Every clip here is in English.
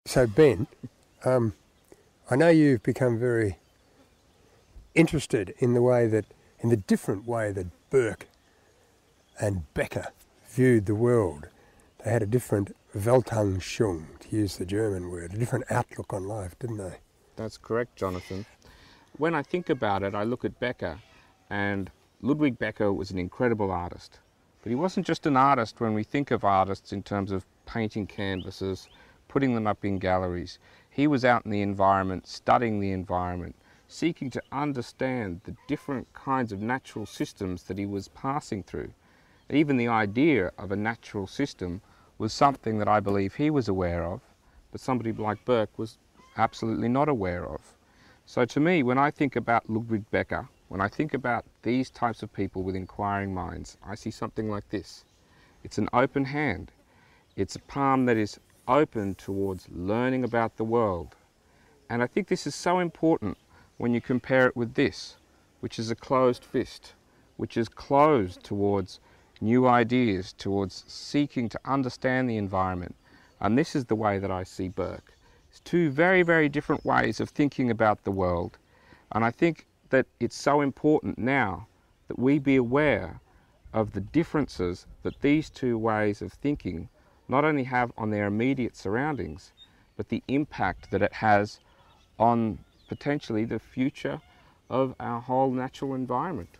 So Ben, I know you've become very interested in the different way that Burke and Becker viewed the world. They had a different Weltanschauung, to use the German word, a different outlook on life, didn't they? That's correct, Jonathan. When I think about it, I look at Becker, and Ludwig Becker was an incredible artist. But he wasn't just an artist when we think of artists in terms of painting canvases, putting them up in galleries. He was out in the environment, studying the environment, seeking to understand the different kinds of natural systems that he was passing through. Even the idea of a natural system was something that I believe he was aware of, but somebody like Burke was absolutely not aware of. So to me, when I think about Ludwig Becker, when I think about these types of people with inquiring minds, I see something like this. It's an open hand. It's a palm that is open towards learning about the world. And I think this is so important when you compare it with this, which is a closed fist, which is closed towards new ideas, towards seeking to understand the environment. And this is the way that I see Burke. It's two very, very different ways of thinking about the world. And I think that it's so important now that we be aware of the differences that these two ways of thinking not only have on their immediate surroundings, but the impact that it has on potentially the future of our whole natural environment.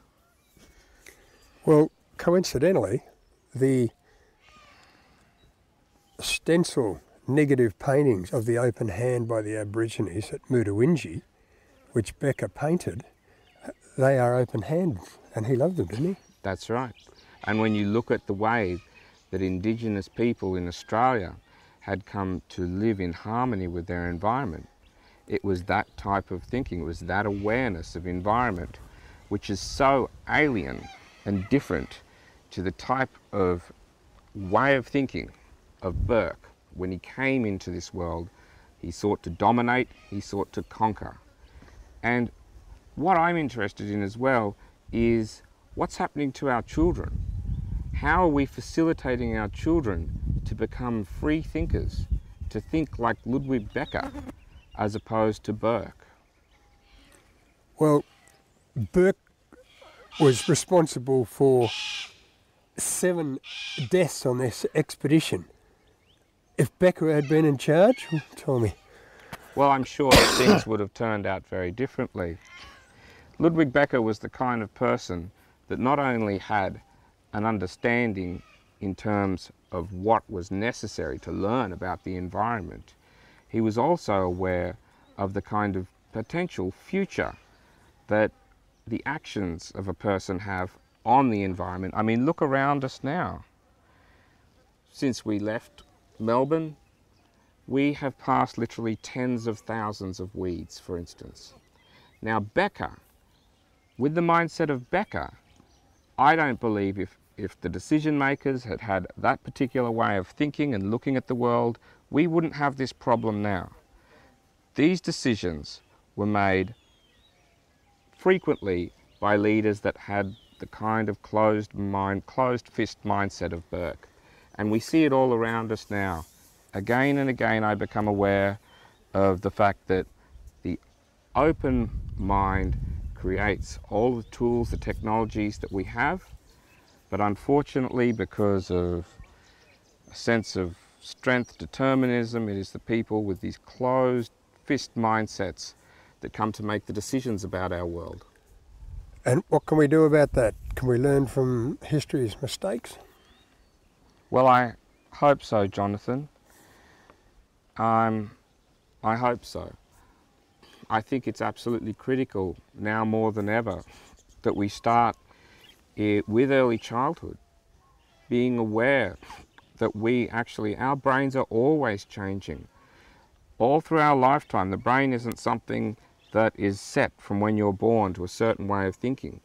Well, coincidentally, the stencil negative paintings of the open hand by the Aborigines at Mudawinji, which Becker painted, they are open handed, and he loved them, didn't he? That's right. And when you look at the way that Indigenous people in Australia had come to live in harmony with their environment, it was that type of thinking, it was that awareness of environment, which is so alien and different to the type of way of thinking of Burke. When he came into this world, he sought to dominate, he sought to conquer. And what I'm interested in as well is what's happening to our children. How are we facilitating our children to become free thinkers, to think like Ludwig Becker as opposed to Burke? Well, Burke was responsible for 7 deaths on this expedition. If Becker had been in charge, tell me. Well, I'm sure that things would have turned out very differently. Ludwig Becker was the kind of person that not only had an understanding in terms of what was necessary to learn about the environment, he was also aware of the kind of potential future that the actions of a person have on the environment. I mean, look around us now. Since we left Melbourne, we have passed literally tens of thousands of weeds, for instance. Now, Becker, with the mindset of Becker, I don't believe if the decision makers had had that particular way of thinking and looking at the world, we wouldn't have this problem now. These decisions were made frequently by leaders that had the kind of closed fist mindset of Burke. And we see it all around us now. Again and again I become aware of the fact that the open mind creates all the tools, the technologies that we have, but unfortunately, because of a sense of strength, determinism, it is the people with these closed fist mindsets that come to make the decisions about our world. And what can we do about that? Can we learn from history's mistakes? Well, I hope so, Jonathan. I hope so. I think it's absolutely critical now more than ever that we start with early childhood, being aware that our brains are always changing. All through our lifetime, the brain isn't something that is set from when you're born to a certain way of thinking.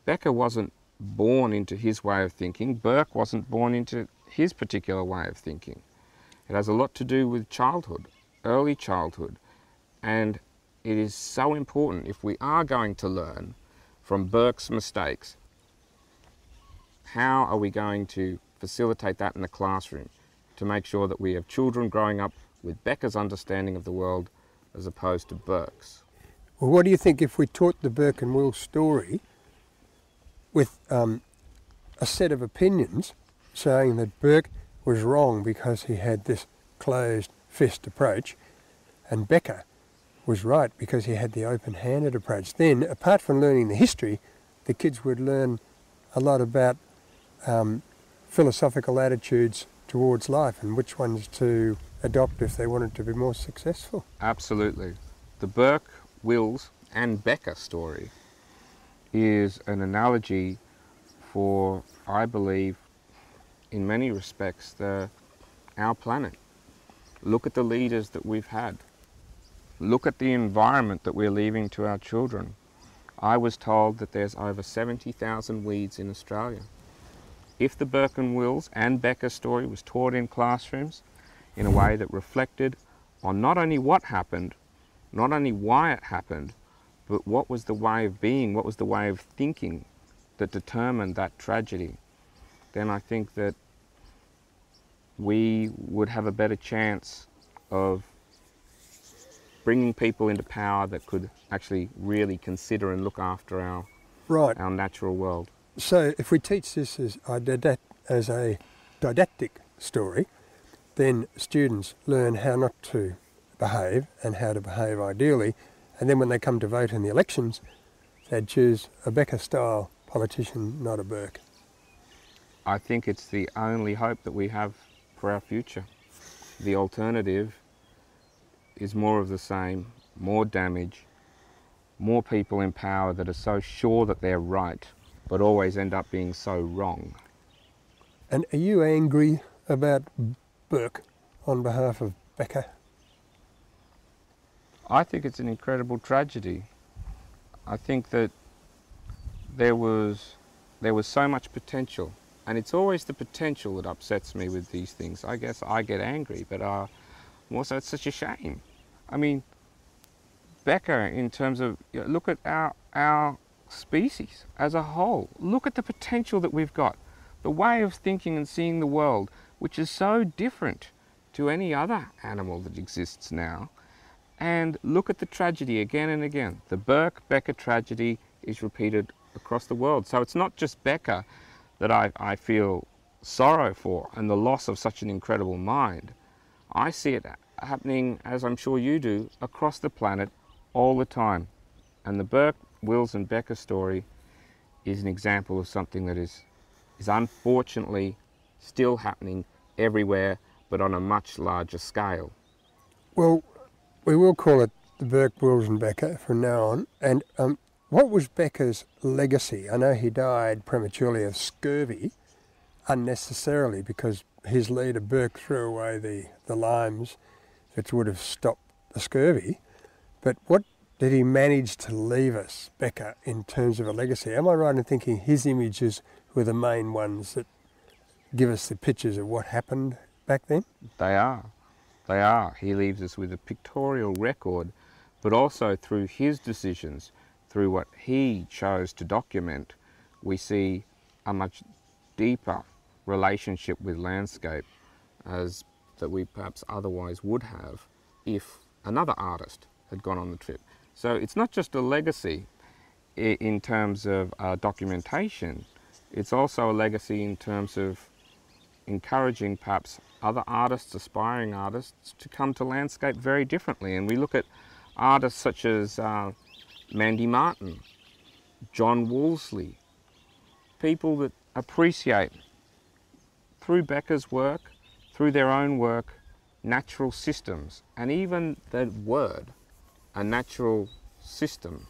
Becker wasn't born into his way of thinking. Burke wasn't born into his particular way of thinking. It has a lot to do with childhood, early childhood, and it is so important if we are going to learn from Burke's mistakes. How are we going to facilitate that in the classroom to make sure that we have children growing up with Becker's understanding of the world as opposed to Burke's. Well, what do you think if we taught the Burke and Wills story with a set of opinions saying that Burke was wrong because he had this closed fist approach and Becker was right because he had the open-handed approach? Then, apart from learning the history, the kids would learn a lot about philosophical attitudes towards life and which ones to adopt if they wanted to be more successful. Absolutely. The Burke, Wills and Becker story is an analogy for, I believe, in many respects, our planet. Look at the leaders that we've had. Look at the environment that we're leaving to our children. I was told that there's over 70,000 weeds in Australia. If the Burke and Wills and Becker story was taught in classrooms in a way that reflected on not only what happened, not only why it happened, but what was the way of being, what was the way of thinking that determined that tragedy, then I think that we would have a better chance of bringing people into power that could actually really consider and look after our natural world. So if we teach this as a didactic story, then students learn how not to behave and how to behave ideally, and then when they come to vote in the elections, they'd choose a Becker-style politician, not a Burke. I think it's the only hope that we have for our future. The alternative is more of the same, more damage, more people in power that are so sure that they're right, but always end up being so wrong. And are you angry about Burke on behalf of Becker? I think it's an incredible tragedy. I think that there was so much potential, and it's always the potential that upsets me with these things. I guess I get angry, but also it's such a shame. I mean, Becker, in terms of, look at our species as a whole. Look at the potential that we've got, the way of thinking and seeing the world, which is so different to any other animal that exists now. And look at the tragedy again and again. The Burke-Becker tragedy is repeated across the world. So it's not just Becker that I feel sorrow for and the loss of such an incredible mind. I see it happening, as I'm sure you do, across the planet all the time. And the Burke, Wills and Becker story is an example of something that is unfortunately still happening everywhere, but on a much larger scale. Well, we will call it the Burke, Wills and Becker from now on. And what was Becker's legacy? I know he died prematurely of scurvy, unnecessarily, because his leader Burke threw away the limes that would have stopped the scurvy. But what did he manage to leave us, Becker, in terms of a legacy? Am I right in thinking his images were the main ones that give us the pictures of what happened back then? They are. They are. He leaves us with a pictorial record, but also through his decisions, through what he chose to document, we see a much deeper relationship with landscape that we perhaps otherwise would have if another artist had gone on the trip. So it's not just a legacy in terms of documentation, it's also a legacy in terms of encouraging perhaps other artists, aspiring artists, to come to landscape very differently. And we look at artists such as Mandy Martin, John Wolseley, people that appreciate, through Becker's work, through their own work, natural systems, and even the word, a natural system,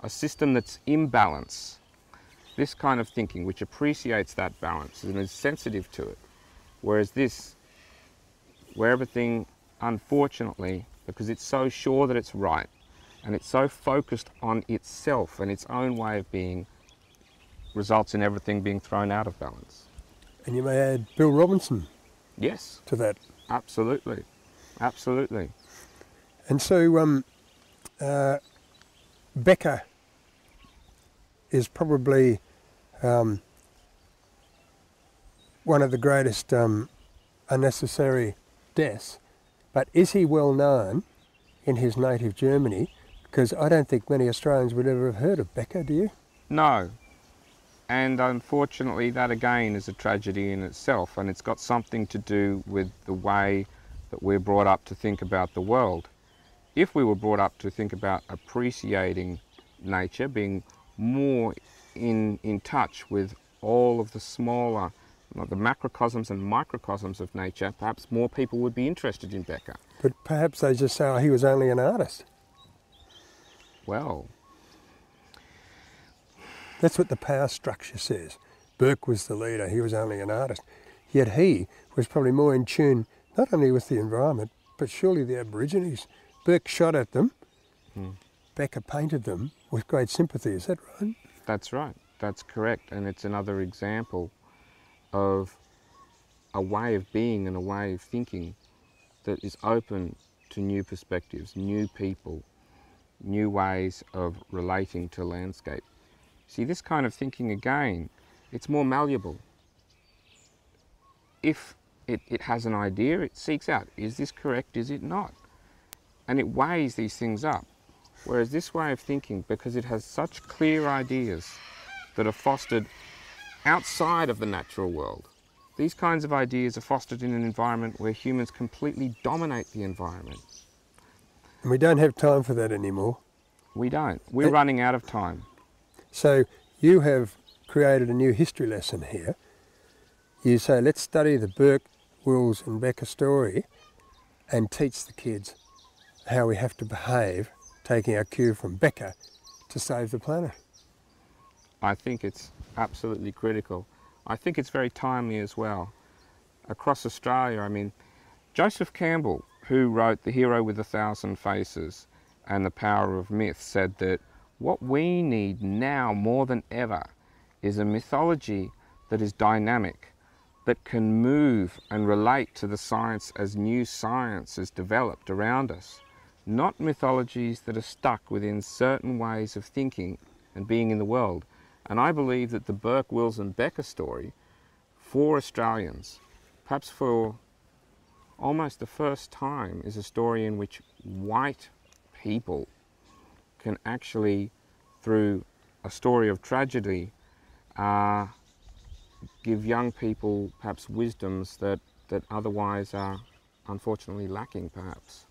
a system that's in balance. This kind of thinking, which appreciates that balance and is sensitive to it. Whereas this, where everything, unfortunately, because it's so sure that it's right, and it's so focused on itself and its own way of being, results in everything being thrown out of balance. And you may add Bill Robinson. Yes. To that. Absolutely. Absolutely. And so Becker is probably one of the greatest unnecessary deaths, But is he well known in his native Germany? Because I don't think many Australians would ever have heard of Becker, do you? No. And unfortunately, that again is a tragedy in itself, and it's got something to do with the way that we're brought up to think about the world. If we were brought up to think about appreciating nature, being more in touch with all of the smaller, the macrocosms and microcosms of nature, perhaps more people would be interested in Becker. But perhaps they just say, oh, he was only an artist. Well, that's what the power structure says. Burke was the leader, he was only an artist. Yet he was probably more in tune, not only with the environment, but surely the Aborigines. Burke shot at them, Becker painted them with great sympathy, is that right? That's right, that's correct. And it's another example of a way of being and a way of thinking that is open to new perspectives, new people, new ways of relating to landscape. See, this kind of thinking again, it's more malleable. If it has an idea, it seeks out, is this correct, is it not? And it weighs these things up. Whereas this way of thinking, because it has such clear ideas that are fostered outside of the natural world, these kinds of ideas are fostered in an environment where humans completely dominate the environment. And we don't have time for that anymore. We don't. We're running out of time. So you have created a new history lesson here. You say, let's study the Burke, Wills and Becker story and teach the kids how we have to behave, taking our cue from Becker, to save the planet. I think it's absolutely critical. I think it's very timely as well. Across Australia, I mean, Joseph Campbell, who wrote The Hero with a Thousand Faces and The Power of Myth, said that what we need now more than ever is a mythology that is dynamic, that can move and relate to the science as new science is developed around us. Not mythologies that are stuck within certain ways of thinking and being in the world. And I believe that the Burke, Wills and Becker story, for Australians, perhaps for almost the first time, is a story in which white people can actually, through a story of tragedy, give young people perhaps wisdoms that otherwise are unfortunately lacking, perhaps.